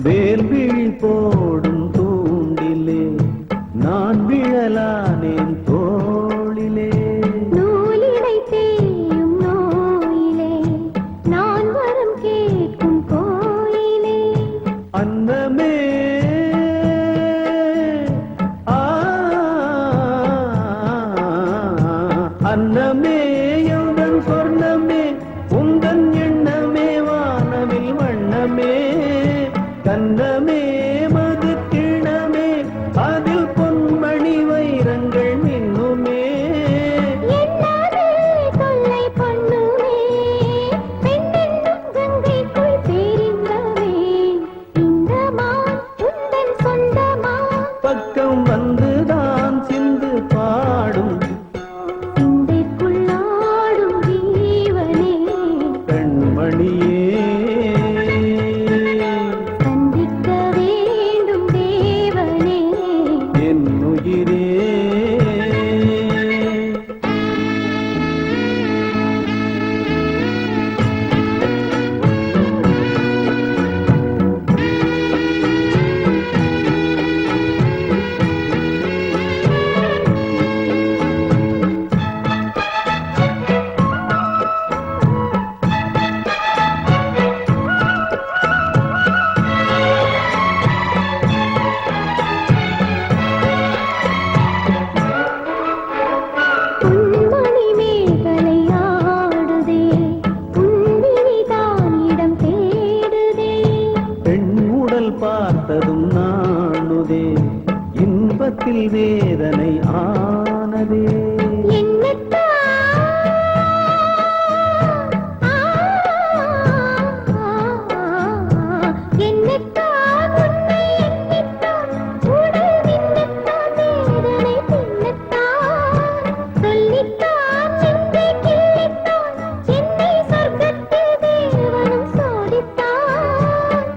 வேல்விழி போடும் தூண்டிலே நான் விழலானேன் தோளிலே. நூலிடை தேயும் நோயிலே நான் வரம் கேட்கும் கோயிலே. அன்னமே அன்னமே எந்தன் சொர்ணமே உந்தன் எண்ணமே வானவில் வண்ணமே. கண்ணமே மது கிணமே அதில் பொன்மணி வைரங்கள் மின்னுமே. என்னவே தொல்லை பண்ணுமே பெண்ணென்னும் கங்கைக்குள் தெரிந்தவே. இந்த மான் உந்தன் சொந்தமா பக்கம் வந்துதான் சிந்து பாடும் சிந்தைக்குள்ளாடும் ஜீவனே. பெண்மணியே சந்திக்க வேண்டும் தேவனே. என் உயிரே. பொன்மணி மேகலை ஆடுதே புன்விழிதான் இடம் தேடுதே. பெண் உடல் பார்த்ததும் நாணுதே இன்பத்தில் வேதனை ஆனதே. என்னத்தான் உன்னை எண்ணித்தான் உடல் நின்னத்தான் வேதனை பின்னத்தான் சொல்லித்தான் நெஞ்சை கிள்ளித்தான் என்னை சொர்க்கத்தில் தேவனும் சோதித்தான்.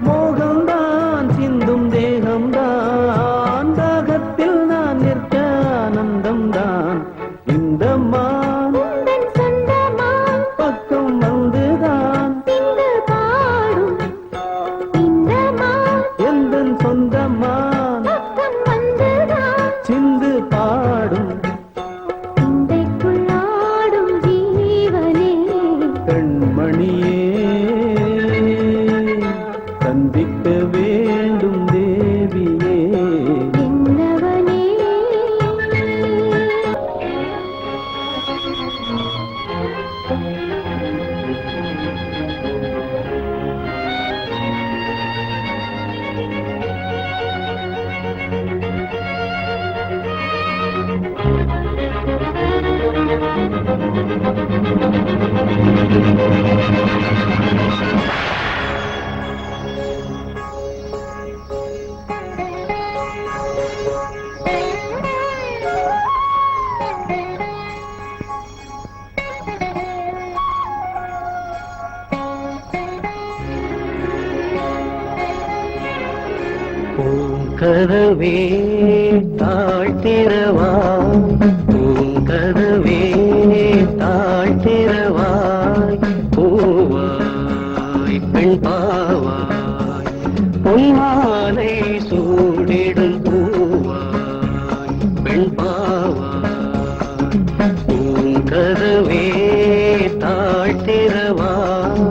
மோகம்தான் சிந்தும் தேகம்தான் தாகத்தில் நான் நிற்க ஆனந்தம்தான். இந்த மான் உந்தன் சொந்தமான் பக்கம் வந்துதான் சிந்து பாடும். இந்த மான் எந்தன் சொந்தமான் பக்கம் வந்துதான் சிந்து பாடும். சிந்தைக்குள்ளாடும் ஜீவனே. பெண்மணியே சந்திக்க வேண்டும் தேவியே. என்னவனே பூங்கதவே தாழ்த்திரவாய் பூங்கதவே தாழ்த்திரவாய் பூவாய் பெண் பாவாய் பொன்மாலை சூடிடும் பூவாய் பெண் பாவாய். பூங்கதவே தாழ்த்திரவாய்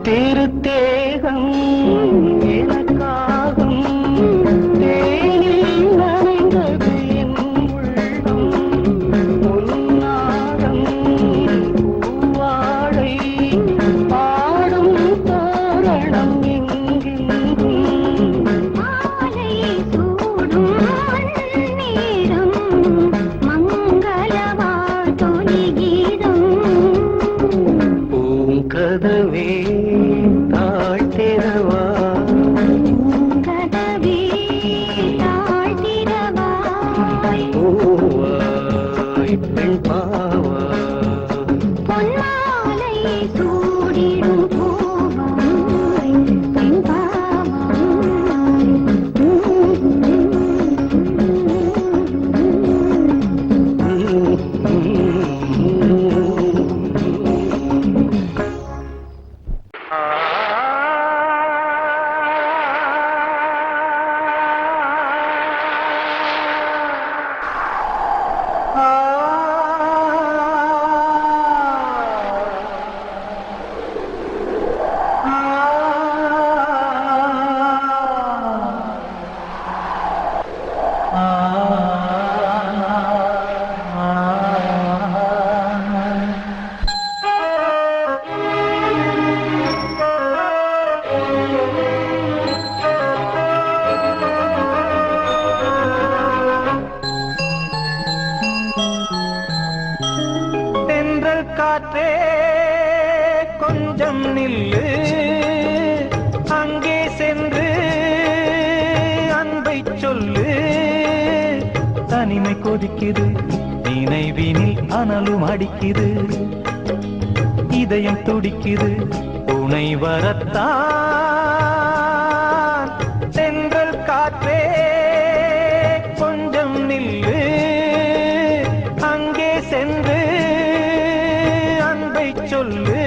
திருத்தேகம் எனக்காகும் தேனில் நனைந்தது என் உள்ளம் உன்னாகம் பூவாழை பாடும் தோரணம் எங்கெங்கும் மாலை சூடும் நேரம் மங்கள வாழ்த்தொலி கீதம் பூங்கதவே தாழ்த்திரவா கதவே தாழ்த்திரவாய் பூவாய் பெண் பாவா பொன்மாலை சூடிடும் பூவாய் பெண் தென்றல் காற்றே கொஞ்சம் நில்லு அங்கே சென்று அன்பை சொல்லு தனிமை கொதிக்குது நினைவினில் அனலும் அடிக்குது இதயம் துடிக்குது துணை வரத்தான் தென்றல் காற்றே கொஞ்சம் நில்லு அங்கே சென்று அன்பை சொல்லு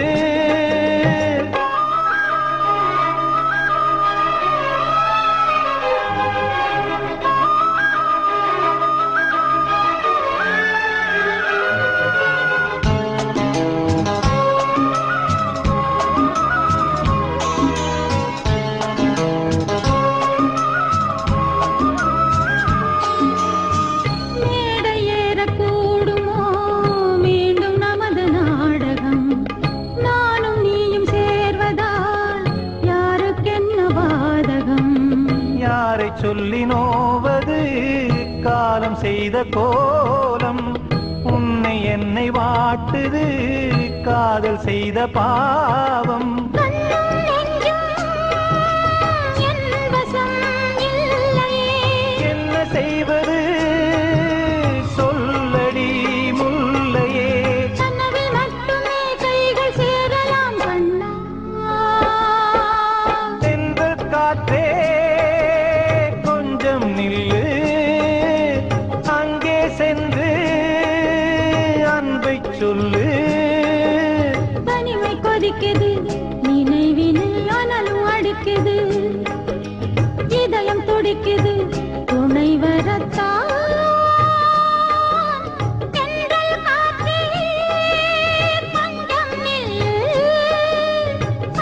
மேடையேற கூடுமோ மீண்டும் நமது நாடகம் நானும் நீயும் சேர்வதால் யாருக்கென்ன பாதகம் யாரை சொல்லி நோவது காலம் செய்த கோலம் உன்னை என்னை வாட்டுது காதல் செய்த பாவம் கண்ணும் நெஞ்சும் என் வசம் இல்லையே என்ன செய்வது சொல்லடி முல்லையே கனவில் மட்டுமே கைகள் சேரலாம் கண்ணா தென்றல் காற்றே கொஞ்சம் நில்லு அங்கே சென்று அன்பை சொல்லு தனிமை கொதிக்குது நினைவினில் அனலும் அடிக்குது இதயம் துடிக்குது துணை வரத்தான் தென்றல் காற்றே கொஞ்சம் நில்லு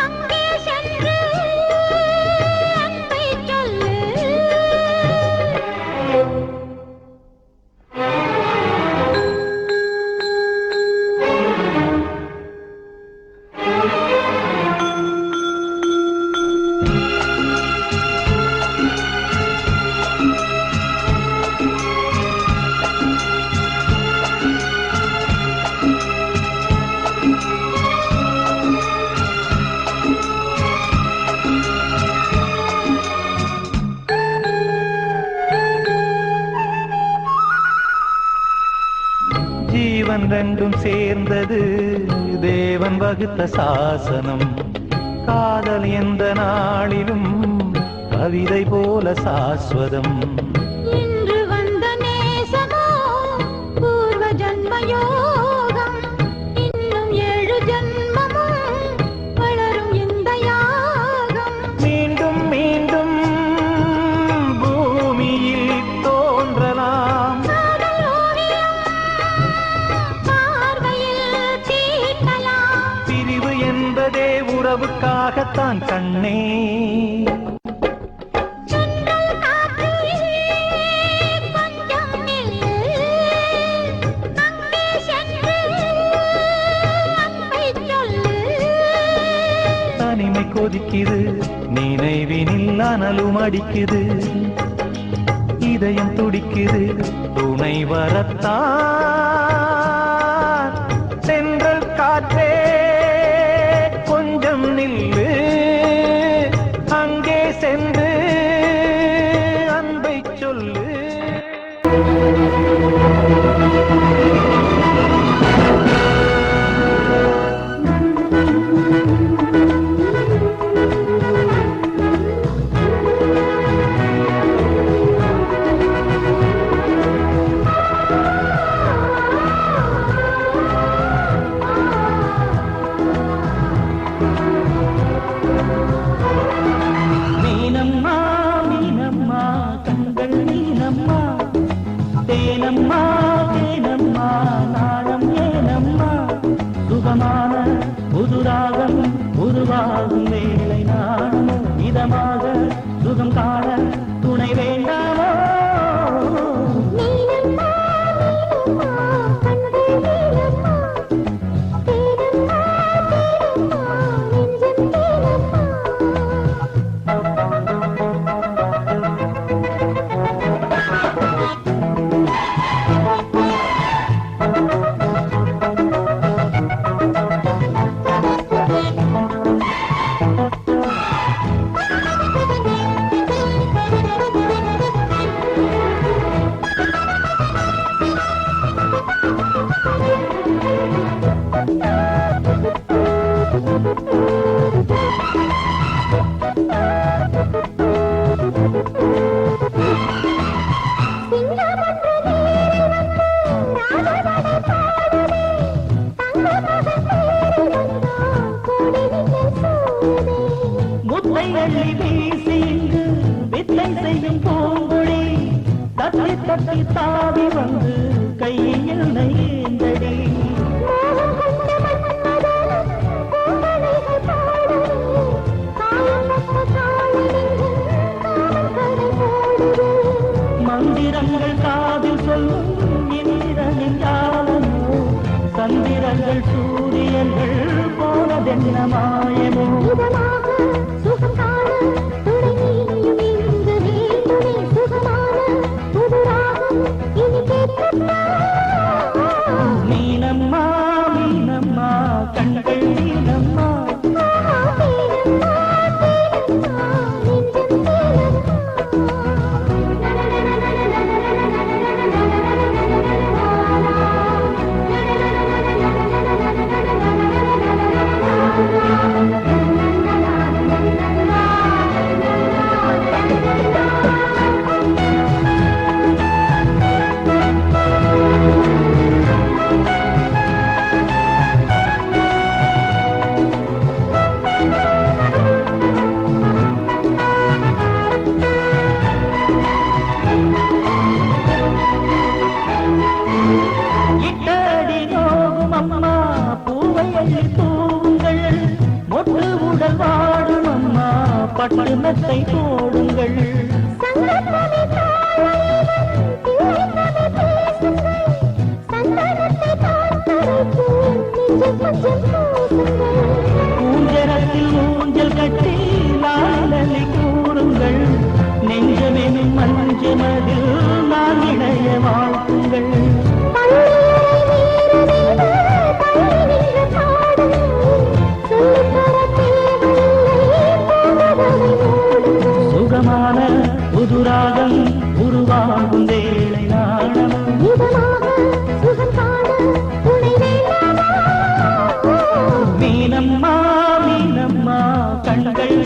அங்கே சென்று அன்பை சொல்லு ஜீவன் ரெண்டும் சேர்ந்தது தேவன் வகுத்த சாசனம் காதல் எந்த நாளிலும் கவிதை போல சாஸ்வதம் இன்று வந்த நேசமோ பூர்வ ஜன்ம யோகம் இன்னும் 7 ஜன்மமும் வளரும் இந்த யாகம் மீண்டும் மீண்டும் பூமியில் தோன்றலாம் காதல் ஓவியம் பார்வையில் தீட்டலாம் பிரிவு என்பதே உறவு உறவுக்காகத்தான் கண்ணே. தனிமை கொதிக்குது, நினைவினில் அனலும் அடிக்குது, இதயம் துடிக்குது துணை வரத்தான். சென்றல் காற்றே கொஞ்சம் நில்லு, அங்கே சென்று அன்பை சொல்லு. தேனம்மா தேனம்மா நாணம் ஏனம்மா, சுகமான புதுராகம் உருவாகும் வேளை நாணமோ, இதமாக சுகம் காண துணை வேண்டாமோ. முத்தை அள்ளி வீசி இங்கு வித்தை செய்யும் பூங்குழி, தத்தி தத்தி தாவி வந்து கையில் நெய்ந்தடி. மந்திரங்கள் காதில் சொல்லும் இந்திரனின் ஜாலமோ, சந்திரங்கள் சூரியர்கள் போனதென்ன மாயமோ. மீனம்மா மீனம்மா கண்கள் மீனம்மா, இட்டடி நோகும் அம்மா பூவை அள்ளி தூவுங்கள், மொட்டு உடல் வாடும் அம்மா பட்டு மெத்தை போடுங்கள். ஊஞ்சரத்தில் ஊஞ்சல் கட்டி லாலி கூறுங்கள், நெஞ்சமெனும் மஞ்சமதில் நான் இணைய வாழ்த்துங்கள். சுகமான புதுராகம் உருவாகும் வேளை நாணம், மீனம்மா மீனம்மா கண்கள்